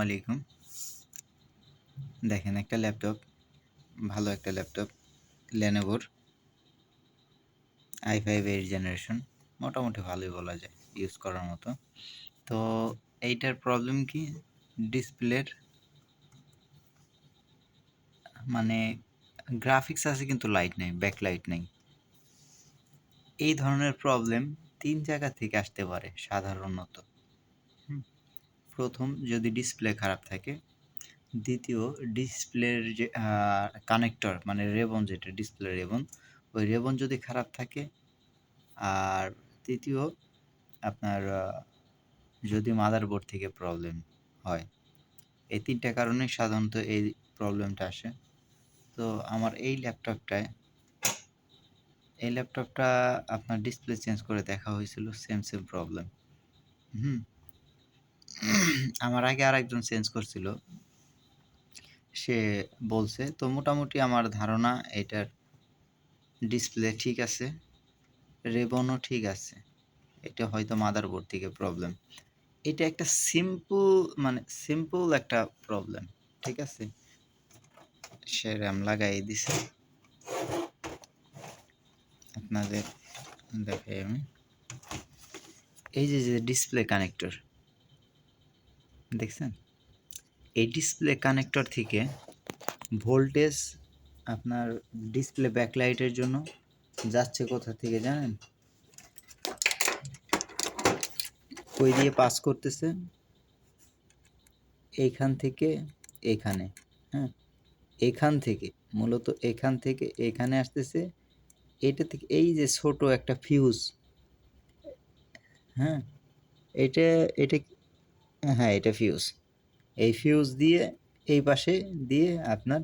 আলাইকুম। দেখেন একটা ল্যাপটপ, ভালো একটা ল্যাপটপ Lenovoর i5 8th জেনারেশন, মোটামুটি ভালোই বলা যায় ইউজ করার মতো। তো এইটার প্রবলেম কি, ডিসপ্লের মানে গ্রাফিক্স আছে কিন্তু লাইট নেই, ব্যাকলাইট নেই। এই ধরনের প্রবলেম 3 জায়গা থেকে আসতে পারে সাধারণত। প্রথম, যদি ডিসপ্লে খারাপ থাকে। দ্বিতীয়, ডিসপ্লের যে কানেক্টর মানে রেবন, যেটা ডিসপ্লে রেবন, ওই রেবন যদি খারাপ থাকে। আর তৃতীয়, আপনার যদি মাদারবোর্ড থেকে প্রবলেম হয়। এই 3টা কারণে সাধারণত এই প্রবলেমটা আসে। তো আমার এই ল্যাপটপটা আপনার ডিসপ্লে চেঞ্জ করে দেখা হয়েছিল, সেম প্রবলেম। আমার আগে আরেকজন চেঞ্জ করছিল, সে বলছে। তো মোটামুটি আমার ধারণা এটার ডিসপ্লে ঠিক আছে, রেবনও ঠিক আছে। এটা হয়তো মাদারবোর্ড থেকে প্রবলেম। এটা একটা সিম্পল একটা প্রবলেম, ঠিক আছে। সে র্যাম লাগাই দিছে, আপনাদের দেখাই আমি। এই যে ডিসপ্লে কানেক্টর দেখছেন, এই ডিসপ্লে কানেক্টর থেকে ভোল্টেজ আপনার ডিসপ্লে ব্যাকলাইটের জন্য যাচ্ছে কোথা থেকে জানেন? কই দিয়ে পাস করতেছে? এইখান থেকে এখানে, হ্যাঁ, এখান থেকে মূলত এখান থেকে এখানে আসতেছে। এটা থেকে এই যে ছোট একটা ফিউজ, হ্যাঁ, এটা এটা হ্যাঁ, এটা ফিউজ। এই ফিউজ দিয়ে এই পাশে দিয়ে আপনার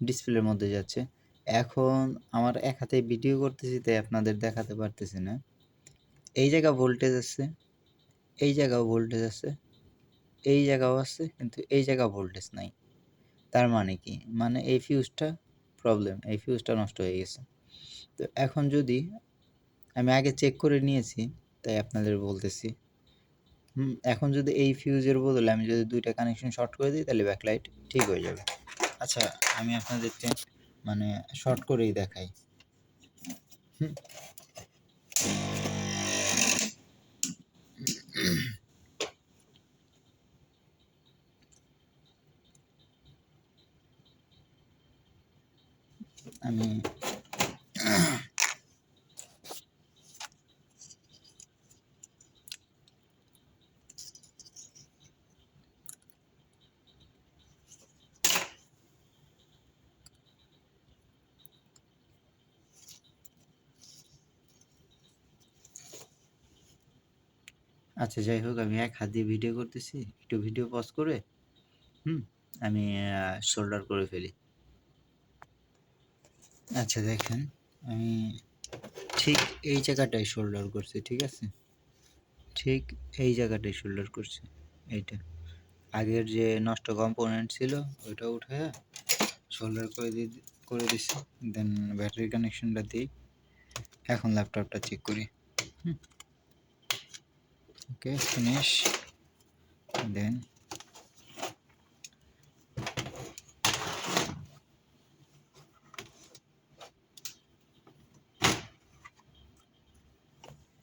ডিসপ্লের মধ্যে যাচ্ছে। এখন আমার এক হাতে ভিডিও করতেছি, তাই আপনাদের দেখাতে পারতেছি না। এই জায়গা ভোল্টেজ আছে, এই জায়গাও ভোল্টেজ আছে, এই জায়গাও আছে, কিন্তু এই জায়গা ভোল্টেজ নাই। তার মানে কি? মানে এই ফিউজটা প্রবলেম, এই ফিউজটা নষ্ট হয়ে গেছে। তো এখন যদি আমি আগে চেক করে নিয়েছি, তাই আপনাদের বলতেছি। এখন যদি এই ফিউজের বদলে আমি যদি 2টা কানেকশন শর্ট করে দিই, তাহলে ব্যাকলাইট ঠিক হয়ে যাবে। আচ্ছা, আমি আপনাদেরকে মানে শর্ট করেই দেখাই। আমি আচ্ছা, যাই হোক, আমি এক হাত দিয়ে ভিডিও করতেছি, একটু ভিডিও পজ করে আমি শোল্ডার করে ফেলি। আচ্ছা দেখেন, আমি ঠিক এই জায়গাটায় শোল্ডার করছি, ঠিক আছে, ঠিক এই জায়গাটায় শোল্ডার করছি। এইটা আগের যে নষ্ট কম্পোনেন্ট ছিল ওইটা উঠে শোল্ডার করে দিছি। দেন ব্যাটারি কানেকশনটা দিই। এখন ল্যাপটপটা চেক করি। Okay, finish. Then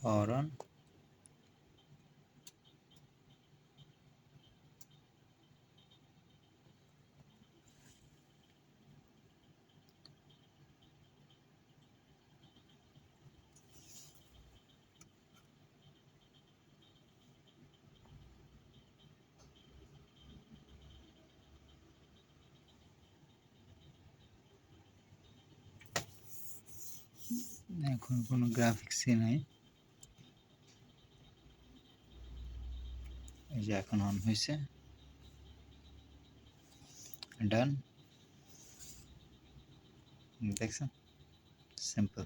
power on. এখন কোনো গ্রাফিক্সই নাই। এই যে এখন অন হয়েছে, ডান। দেখছেন, সিম্পল।